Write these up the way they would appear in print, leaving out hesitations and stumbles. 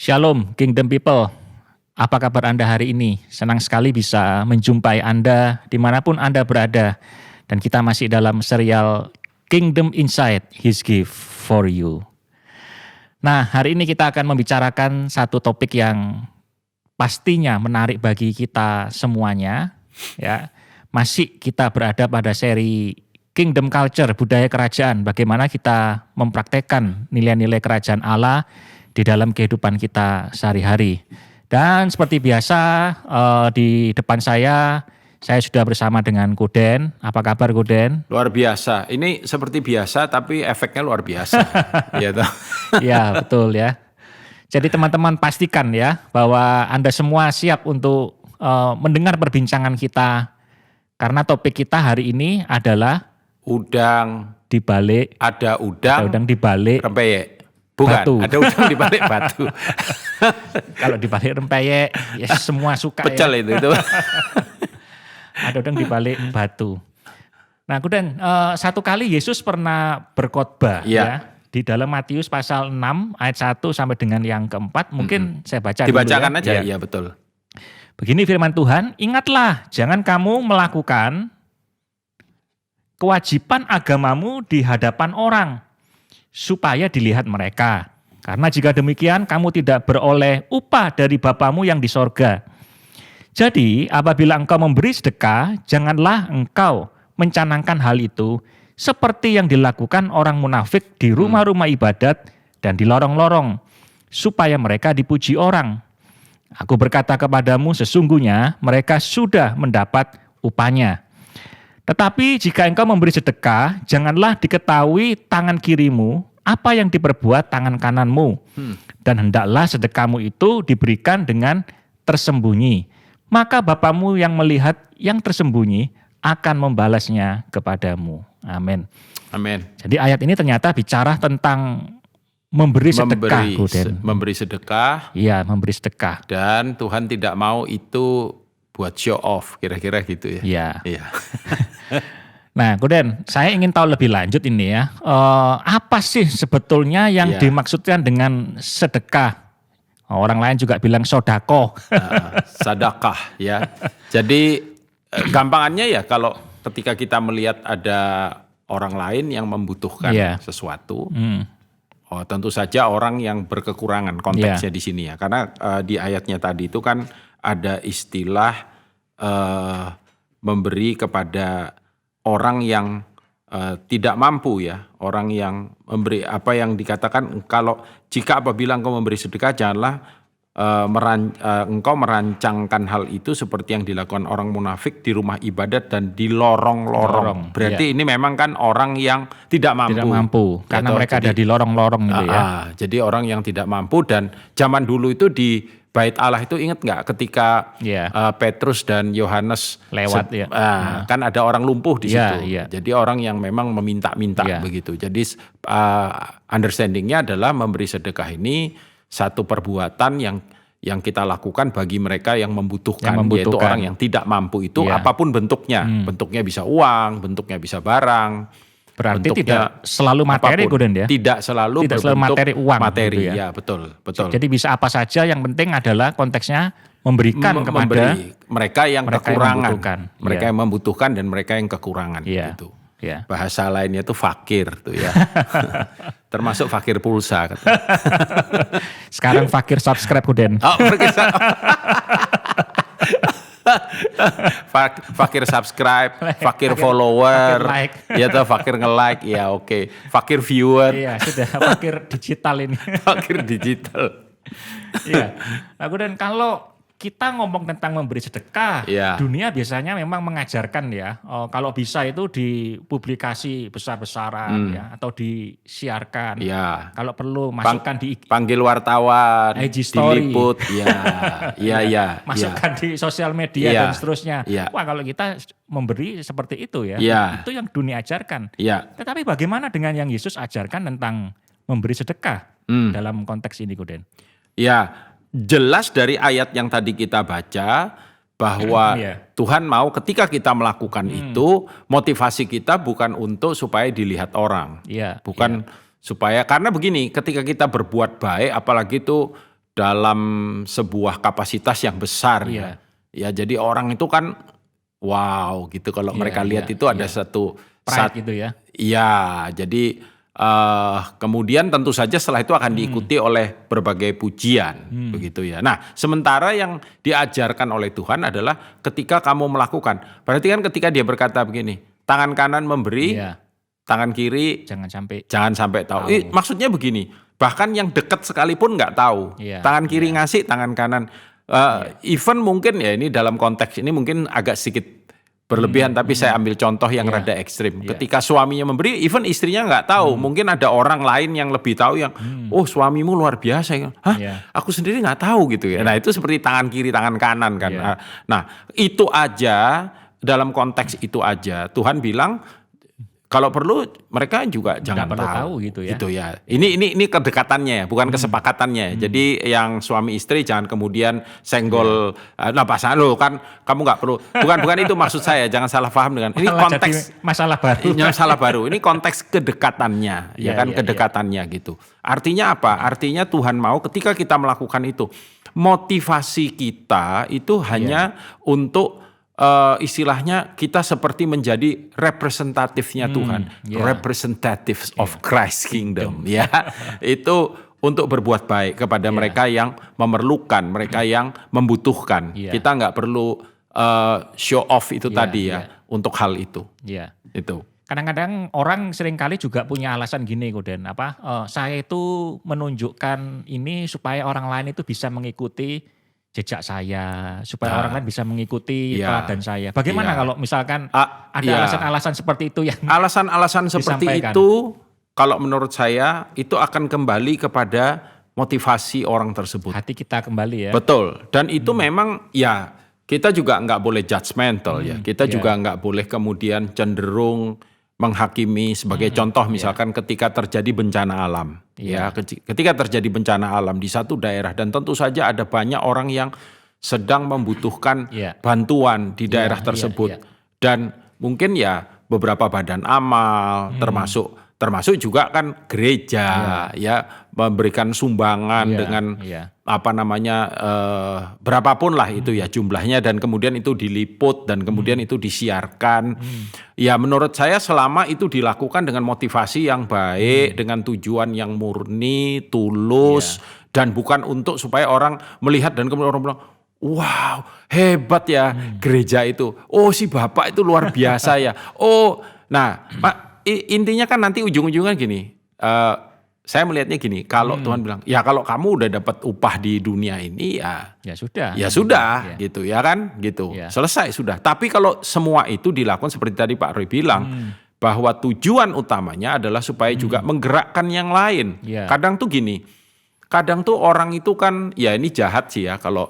Shalom Kingdom People, apa kabar Anda hari ini? Senang sekali bisa menjumpai Anda dimanapun Anda berada. Dan kita masih dalam serial Kingdom Insight, His Gift for You. Nah, hari ini kita akan membicarakan satu topik yang pastinya menarik bagi kita semuanya. Ya, masih kita berada pada seri Kingdom Culture, budaya kerajaan. Bagaimana kita mempraktekkan nilai-nilai kerajaan Allah di dalam kehidupan kita sehari-hari. Dan seperti biasa di depan saya sudah bersama dengan Koden. Apa kabar Koden? Luar biasa. Ini seperti biasa tapi efeknya luar biasa. Gitu. Ya betul ya. Jadi teman-teman pastikan ya bahwa Anda semua siap untuk mendengar perbincangan kita. Karena topik kita hari ini adalah udang dibalik. Ada udang dibalik rempeyek. Bukan, batu. Ada udang dibalik batu. Kalau dibalik rempeyek, ya semua suka. Pecel ya. itu. Ada udang dibalik batu. Nah, kemudian satu kali Yesus pernah berkhotbah ya di dalam Matius pasal 6 ayat 1 sampai dengan yang keempat. Mungkin saya baca dibacakan dulu aja, ya betul. Begini firman Tuhan, ingatlah jangan kamu melakukan kewajiban agamamu di hadapan orang, supaya dilihat mereka. Karena jika demikian kamu tidak beroleh upah dari Bapamu yang di sorga. Jadi apabila engkau memberi sedekah, janganlah engkau mencanangkan hal itu seperti yang dilakukan orang munafik di rumah-rumah ibadat dan di lorong-lorong, supaya mereka dipuji orang. Aku berkata kepadamu, sesungguhnya mereka sudah mendapat upahnya. Tetapi jika engkau memberi sedekah, janganlah diketahui tangan kirimu apa yang diperbuat tangan kananmu. Dan hendaklah sedekahmu itu diberikan dengan tersembunyi. Maka Bapamu yang melihat yang tersembunyi akan membalasnya kepadamu. Amin. Amin. Jadi ayat ini ternyata bicara tentang memberi sedekah. Memberi sedekah. Iya, memberi sedekah. Dan Tuhan tidak mau itu buat show off, kira-kira gitu ya. Iya. Nah, Koden, saya ingin tahu lebih lanjut ini ya. Apa sih sebetulnya yang dimaksudkan dengan sedekah? Orang lain juga bilang sodako. Sadakah ya. Jadi gampangannya ya kalau ketika kita melihat ada orang lain yang membutuhkan sesuatu, tentu saja orang yang berkekurangan konteksnya di sini ya. Karena di ayatnya tadi itu kan ada istilah memberi kepada orang yang tidak mampu ya, orang yang memberi apa yang dikatakan kalau jika apabila engkau memberi sedekah janganlah engkau merancangkan hal itu seperti yang dilakukan orang munafik di rumah ibadat dan di lorong-lorong. Berarti ini memang kan orang yang tidak mampu. Tidak mampu karena mereka ada di lorong-lorong gitu ya. Jadi orang yang tidak mampu dan zaman dulu itu di Bait Allah itu ingat nggak ketika Petrus dan Yohanes lewat kan ada orang lumpuh di situ. Jadi orang yang memang meminta-minta begitu. Jadi understandingnya adalah memberi sedekah ini satu perbuatan yang kita lakukan bagi mereka yang membutuhkan. Yaitu orang yang tidak mampu itu apapun bentuknya. Bentuknya bisa uang, bentuknya bisa barang. Berarti tidak selalu materi, Koden ya? Tidak selalu materi uang. Materi, gitu ya betul. Jadi bisa apa saja, yang penting adalah konteksnya memberikan kepada mereka yang kekurangan. Mereka yang membutuhkan dan mereka yang kekurangan. Gitu. Bahasa lainnya itu fakir tuh ya. Termasuk fakir pulsa. Sekarang fakir subscribe, Koden. Fakir subscribe, fakir follower, fakir nge-like, ya oke. Fakir viewer. Iya, sudah fakir digital ini. Fakir digital. Iya. Nah, dan kalau kita ngomong tentang memberi sedekah, dunia biasanya memang mengajarkan ya, kalau bisa itu dipublikasi besar-besaran ya, atau disiarkan. Kalau perlu masukkan panggil wartawan, IG story, diliput, masukkan di sosial media dan seterusnya. Wah, kalau kita memberi seperti itu ya, itu yang dunia ajarkan. Tetapi bagaimana dengan yang Yesus ajarkan tentang memberi sedekah dalam konteks ini, Koden? Jelas dari ayat yang tadi kita baca bahwa Tuhan mau ketika kita melakukan itu, motivasi kita bukan untuk supaya dilihat orang. Bukan supaya, karena begini, ketika kita berbuat baik apalagi itu dalam sebuah kapasitas yang besar Iya. ya. Jadi orang itu kan wow gitu kalau Iya, mereka lihat iya, itu ada iya. satu Pride gitu ya. iya, jadi kemudian tentu saja setelah itu akan diikuti oleh berbagai pujian, begitu ya. Nah, sementara yang diajarkan oleh Tuhan adalah ketika kamu melakukan, berarti kan ketika dia berkata begini, tangan kanan memberi, Iya. tangan kiri Jangan sampai jangan sampai tahu. Maksudnya begini, bahkan yang dekat sekalipun nggak tahu. Iya, Tangan kiri ngasih, tangan kanan. Even mungkin ya ini dalam konteks ini mungkin agak sedikit berlebihan, tapi saya ambil contoh yang rada ekstrim. Ketika suaminya memberi, even istrinya nggak tahu. Mungkin ada orang lain yang lebih tahu yang, oh suamimu luar biasa. Hah? Iya. Aku sendiri nggak tahu gitu ya. Nah itu seperti tangan kiri, tangan kanan kan. Iya. Nah itu aja, dalam konteks itu aja Tuhan bilang, kalau perlu mereka juga jangan perlu tahu gitu ya. Gitu ya. Ini kedekatannya ya, bukan kesepakatannya. Jadi yang suami istri jangan kemudian senggol. Nah pasangan lo kan kamu nggak perlu. Bukan itu maksud saya. Jangan salah paham dengan ini malah konteks jadi masalah baru. masalah baru. Ini konteks kedekatannya, ya Iya, kan iya, kedekatannya gitu. Artinya apa? Artinya Tuhan mau ketika kita melakukan itu, motivasi kita itu hanya untuk istilahnya kita seperti menjadi representatifnya Tuhan, representatives of Christ Kingdom, ya. Itu untuk berbuat baik kepada mereka yang memerlukan, mereka yang membutuhkan. Kita nggak perlu show off itu tadi ya, untuk hal itu. Iya. Itu. Kadang-kadang orang seringkali juga punya alasan gini, Koden, saya itu menunjukkan ini supaya orang lain itu bisa mengikuti jejak saya, supaya orang lain bisa mengikuti teladan saya. Bagaimana kalau misalkan ada alasan-alasan seperti itu yang alasan-alasan seperti disampaikan? itu, kalau menurut saya itu akan kembali kepada motivasi orang tersebut. Hati kita kembali ya. Betul. Dan itu memang ya kita juga nggak boleh judgmental ya. Kita juga nggak boleh kemudian cenderung menghakimi. Sebagai contoh misalkan ketika terjadi bencana alam. Ya, ketika terjadi bencana alam di satu daerah dan tentu saja ada banyak orang yang sedang membutuhkan bantuan di daerah tersebut. Dan mungkin ya beberapa badan amal termasuk juga kan gereja ya memberikan sumbangan dengan apa namanya berapapun lah itu ya jumlahnya, dan kemudian itu diliput dan kemudian itu disiarkan. Ya menurut saya selama itu dilakukan dengan motivasi yang baik, dengan tujuan yang murni, tulus, dan bukan untuk supaya orang melihat dan kemudian orang bilang, wow hebat ya gereja itu, oh si bapak itu luar biasa ya, oh nah intinya kan nanti ujung-ujungnya gini, saya melihatnya gini, kalau Tuhan bilang, ya kalau kamu udah dapat upah di dunia ini ya sudah gitu ya kan, gitu selesai sudah. Tapi kalau semua itu dilakukan seperti tadi Pak Roy bilang, bahwa tujuan utamanya adalah supaya juga menggerakkan yang lain. Kadang tuh gini, kadang tuh orang itu kan ya ini jahat sih ya, kalau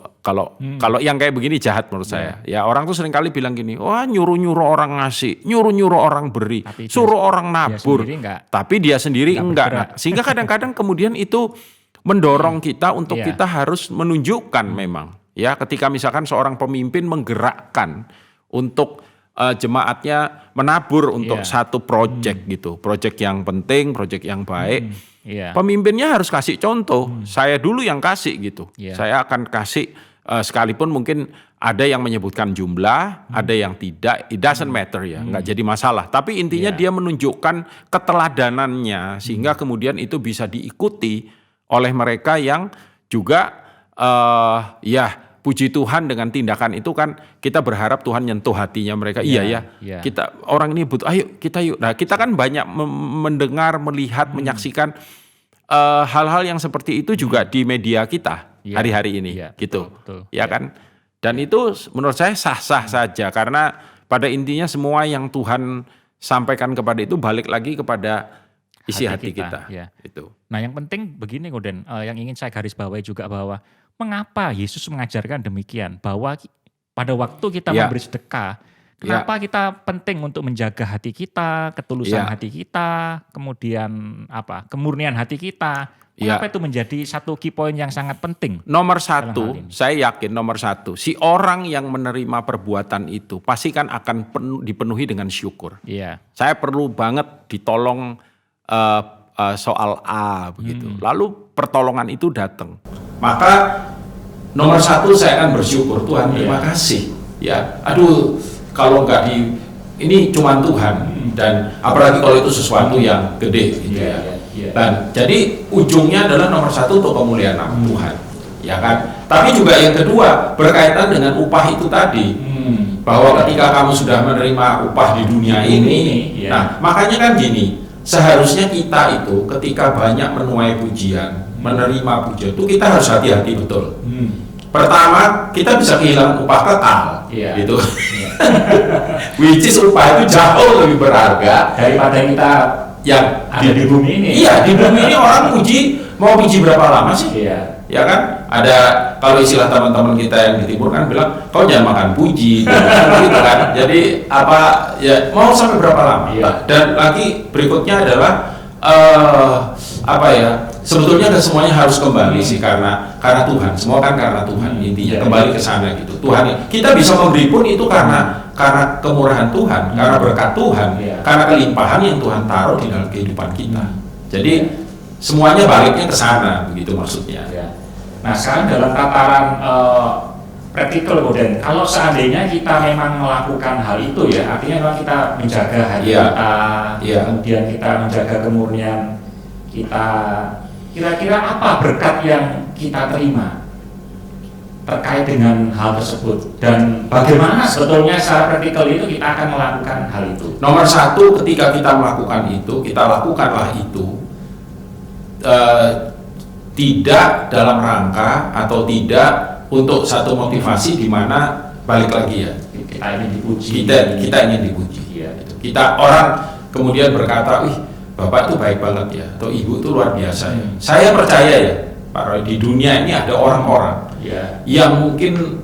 yang kayak begini jahat menurut saya. Ya orang tuh seringkali bilang gini, wah nyuruh-nyuruh orang ngasih, nyuruh-nyuruh orang beri, suruh orang nabur, tapi dia sendiri enggak. Nah, sehingga kadang-kadang kemudian itu mendorong kita untuk kita harus menunjukkan memang ya, ketika misalkan seorang pemimpin menggerakkan untuk jemaatnya menabur untuk satu proyek gitu, proyek yang penting, proyek yang baik. Pemimpinnya harus kasih contoh. Saya dulu yang kasih gitu. Saya akan kasih sekalipun mungkin ada yang menyebutkan jumlah, ada yang tidak. It doesn't matter ya, nggak jadi masalah. Tapi intinya dia menunjukkan keteladanannya sehingga kemudian itu bisa diikuti oleh mereka yang juga puji Tuhan dengan tindakan itu kan kita berharap Tuhan nyentuh hatinya mereka. Kita orang ini butuh, ayo kita yuk. Nah kita kan banyak mendengar, melihat, menyaksikan hal-hal yang seperti itu juga di media kita hari-hari ini, gitu, betul. Ya kan? Dan itu menurut saya sah-sah saja, karena pada intinya semua yang Tuhan sampaikan kepada itu balik lagi kepada isi hati kita. Itu. Nah yang penting begini Koden, yang ingin saya garis bawahi juga bahwa mengapa Yesus mengajarkan demikian, bahwa pada waktu kita memberi sedekah, kenapa kita penting untuk menjaga hati kita, ketulusan hati kita, kemudian kemurnian hati kita. Mengapa itu menjadi satu key point yang sangat penting? Nomor satu, saya yakin nomor satu, si orang yang menerima perbuatan itu pasti kan akan dipenuhi dengan syukur. Saya perlu banget ditolong soal A begitu. Lalu pertolongan itu datang. maka nomor satu saya akan bersyukur, Tuhan terima kasih ya. Aduh, kalau nggak ini cuma Tuhan, dan apalagi kalau itu sesuatu yang gede gitu ya. Dan jadi ujungnya adalah nomor satu untuk kemuliaan nama Tuhan, ya kan. Tapi juga yang kedua berkaitan dengan upah itu tadi, bahwa ketika kamu sudah menerima upah di dunia ini, nah makanya kan gini, seharusnya kita itu ketika banyak menuai pujian, menerima pujian itu kita harus hati-hati betul. Pertama, kita bisa kehilangan upah kekal, gitu. Which is upah itu jauh lebih berharga daripada kita yang ada di bumi ini. Iya, di bumi ini orang mau puji berapa lama sih? Iya. Ya kan? Ada, kalau istilah teman-teman kita yang di timur kan bilang, kau jangan makan puji, gitu kan. Jadi apa ya, mau sampai berapa lama? Dan lagi berikutnya adalah apa ya? Sebetulnya semuanya harus kembali sih karena Tuhan. Semua kan karena Tuhan intinya. Kembali ke sana gitu. Tuhan, kita bisa memberi pun itu karena kemurahan Tuhan, karena berkat Tuhan, karena kelimpahan yang Tuhan taruh di dalam kehidupan kita. Jadi semuanya baliknya ke sana, begitu maksudnya. Nah, sekarang dalam tataran practical modern, kalau seandainya kita memang melakukan hal itu ya, artinya memang kita menjaga hati kita, kemudian kita menjaga kemurnian kita. Kira-kira apa berkat yang kita terima terkait dengan hal tersebut, dan bagaimana sebetulnya secara praktikal itu kita akan melakukan hal itu? Nomor satu, ketika kita melakukan itu, kita lakukanlah itu tidak dalam rangka atau tidak untuk satu motivasi di mana balik lagi ya, kita ingin dipuji, kita ingin dipuji. Kita orang kemudian berkata, wih, Bapak itu baik banget ya, atau Ibu itu luar biasa ya. Saya percaya ya, Pak Roy, di dunia ini ada orang-orang yang mungkin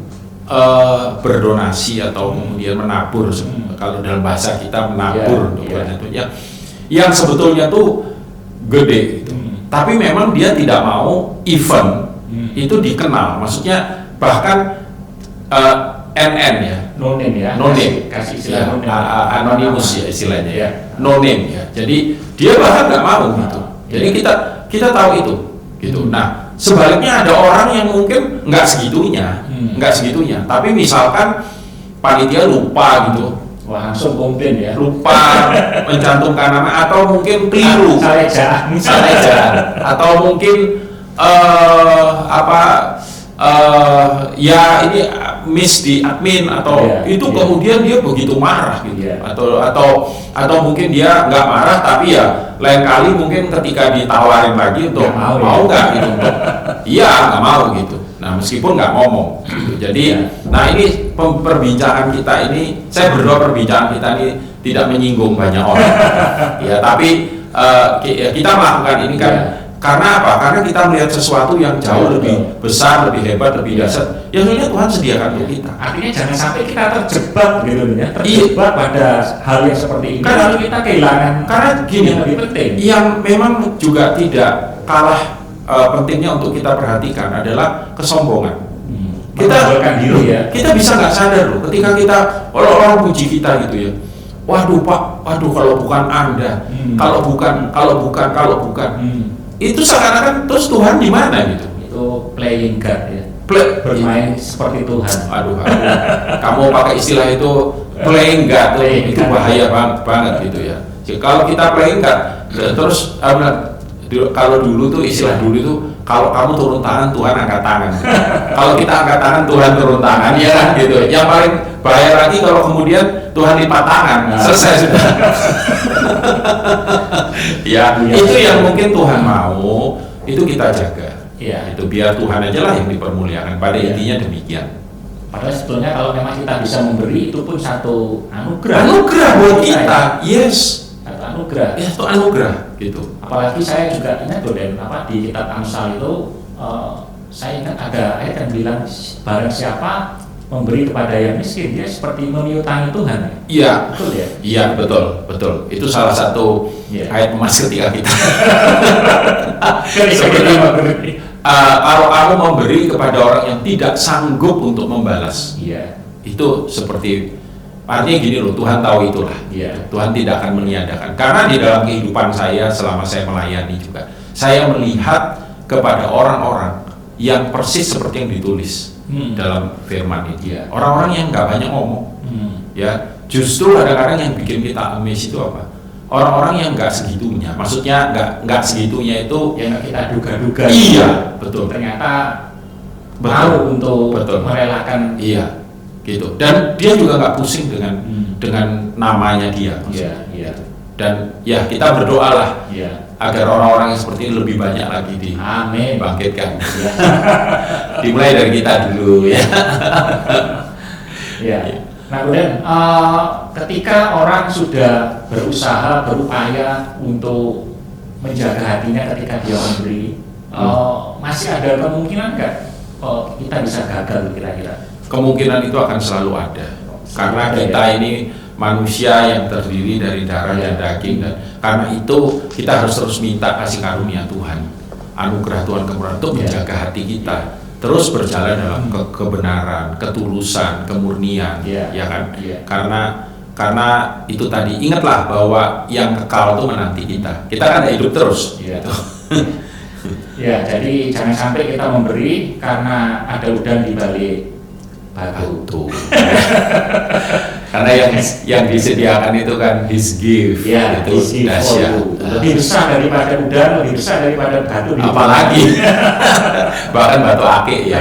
berdonasi atau kemudian menabur, kalau dalam bahasa kita menabur, yang sebetulnya tuh gede gitu. Tapi memang dia tidak mau event itu dikenal, maksudnya bahkan NN ya, no name ya, kasih istilah no name, anonymous ya istilahnya ya, no name ya. Jadi dia bahkan nggak mau gitu. Jadi kita tahu itu gitu. Nah, sebaliknya ada orang yang mungkin nggak segitunya, tapi misalkan panitia lupa gitu, langsung komplain ya, lupa mencantumkan nama, atau mungkin keliru, salah atau mungkin ya ini miss di admin atau kemudian dia begitu marah gitu, atau mungkin dia nggak marah tapi ya lain kali mungkin ketika ditawarin lagi untuk mau nggak gitu, nggak mau gitu. Nah, meskipun nggak ngomong gitu. Jadi nah ini perbincangan kita ini, saya berdoa perbincangan kita ini tidak menyinggung banyak orang ya, tapi kita melakukan ini kan karena apa? Karena kita melihat sesuatu yang jauh lebih besar, lebih hebat, lebih dahsyat. Ya sebenarnya Tuhan sediakan untuk kita. Artinya jangan sampai kita terjebak gitu ya, terjebak pada hal yang seperti ini. Karena lalu kita kehilangan. Karena gini, yang lebih penting. Yang memang juga tidak kalah pentingnya untuk kita perhatikan adalah kesombongan. Kita bisa nggak sadar loh, ketika kita orang puji kita gitu ya. Waduh Pak, waduh kalau bukan Anda, kalau bukan. Itu seakan-akan terus Tuhan di mana gitu? Itu playing God ya. Bermain seperti Tuhan. Aduh. Kamu pakai istilah itu playing God, itu bahaya banget gitu ya. Jadi, kalau kita playing God, terus kalau dulu tuh istilah dulu itu, kalau kamu turun tangan Tuhan angkat tangan. Kalau kita angkat tangan Tuhan turun tangan, ya kan gitu. Yang paling bahaya lagi kalau kemudian Tuhan lipat tangan, selesai sudah. Itu yang mungkin Tuhan mau, itu kita jaga. Itu biar Tuhan aja lah yang dipermuliakan. Pada intinya demikian. Padahal sebetulnya kalau memang kita bisa memberi, itu pun satu anugerah. Anugerah buat kita, yes. Satu anugerah. Ya, itu anugerah gitu. Apalagi saya juga ingat di kitab Amsal itu, saya ingat ada ayat yang bilang barang siapa memberi kepada yang miskin, dia seperti memiutangi Tuhan. Iya, betul ya. Iya, betul. Itu salah satu ayat emas ketika kita. Kalau kamu memberi kepada orang yang tidak sanggup untuk membalas, itu seperti artinya gini loh, Tuhan tahu itulah. Tuhan tidak akan meniadakan. Karena di dalam kehidupan saya selama saya melayani juga, saya melihat kepada orang-orang yang persis seperti yang ditulis dalam firman ini. Iya. Orang-orang yang nggak banyak ngomong, ya justru kadang-kadang yang bikin kita amazed itu apa? Orang-orang yang nggak segitunya, maksudnya nggak segitunya itu Yang kita duga-duga. iya, betul. Ternyata Betul. mau untuk Betul. merelakan. Iya, gitu. Dan dia juga nggak pusing dengan namanya dia. Iya, iya, Dan ya kita berdoalah iya. agar orang-orang yang seperti ini lebih banyak lagi Amin. dibangkitkan. Iya. Dimulai dari kita dulu ya. Ya. Nah, kemudian ketika orang sudah berusaha, berupaya untuk menjaga hatinya ketika dia memberi, masih ada kemungkinan nggak kita bisa gagal kira-kira? Kemungkinan itu akan selalu ada. Karena kita ini manusia yang terdiri dari darah dan daging, dan karena itu kita harus terus minta kasih karunia Tuhan, anugerah Tuhan kemurahan untuk menjaga hati kita terus berjalan dalam kebenaran, ketulusan, kemurnian, ya kan? Karena itu tadi, ingatlah bahwa yang kekal itu menanti kita. Kita kan hidup terus. Gitu. Ya, jadi jangan sampai kita memberi karena ada udang di balik batu. Karena yang disediakan itu kan His gift, Ya, itu dahsyat. lebih besar daripada udang, lebih besar daripada batu. Apalagi bahkan batu akik ya.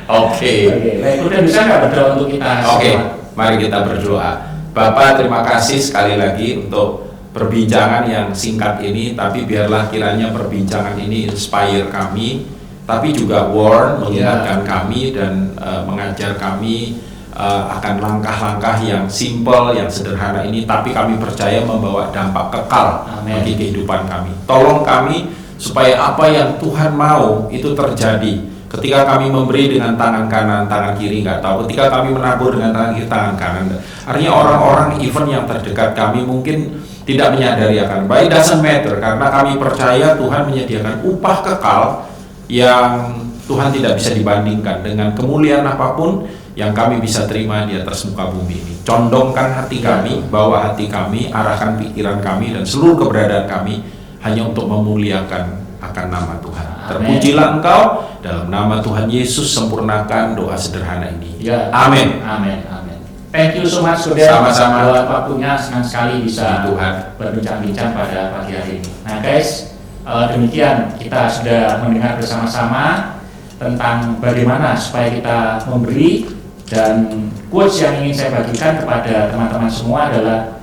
Oke. Baik, udah bisa nggak berdoa untuk kita? Oke, mari kita berdoa. Bapak, terima kasih sekali lagi untuk perbincangan yang singkat ini, tapi biarlah kiranya perbincangan ini inspire kami, tapi juga warn, mengingatkan kami dan mengajar kami akan langkah-langkah yang simple, yang sederhana ini, tapi kami percaya membawa dampak kekal bagi kehidupan kami. Tolong kami supaya apa yang Tuhan mau itu terjadi. Ketika kami memberi dengan tangan kanan, tangan kiri nggak tahu. Ketika kami menabur dengan tangan kiri, tangan kanan. Artinya orang-orang even yang terdekat kami mungkin tidak menyadari akan. But it doesn't matter, karena kami percaya Tuhan menyediakan upah kekal yang Tuhan tidak bisa dibandingkan dengan kemuliaan apapun yang kami bisa terima di atas muka bumi ini. Condongkan hati kami, bawa hati kami, arahkan pikiran kami dan seluruh keberadaan kami hanya untuk memuliakan akan nama Tuhan. Terpujilah Engkau, dalam nama Tuhan Yesus sempurnakan doa sederhana ini. Ya. Amin. Amin. Amin. Thank you so much, Saudara. Sama-sama. Buat waktunya, senang sekali bisa Tuhan berbincang-bincang pada pagi hari ini. Nah, guys, demikian kita sudah mendengar bersama-sama tentang bagaimana supaya kita memberi, dan quotes yang ingin saya bagikan kepada teman-teman semua adalah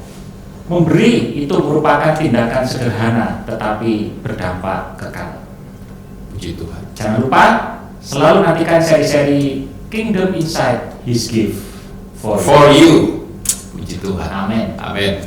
memberi itu merupakan tindakan sederhana tetapi berdampak kekal. Puji Tuhan. Jangan lupa selalu nantikan seri-seri Kingdom Inside His Gift for For you. Puji Tuhan. Amin. Amin.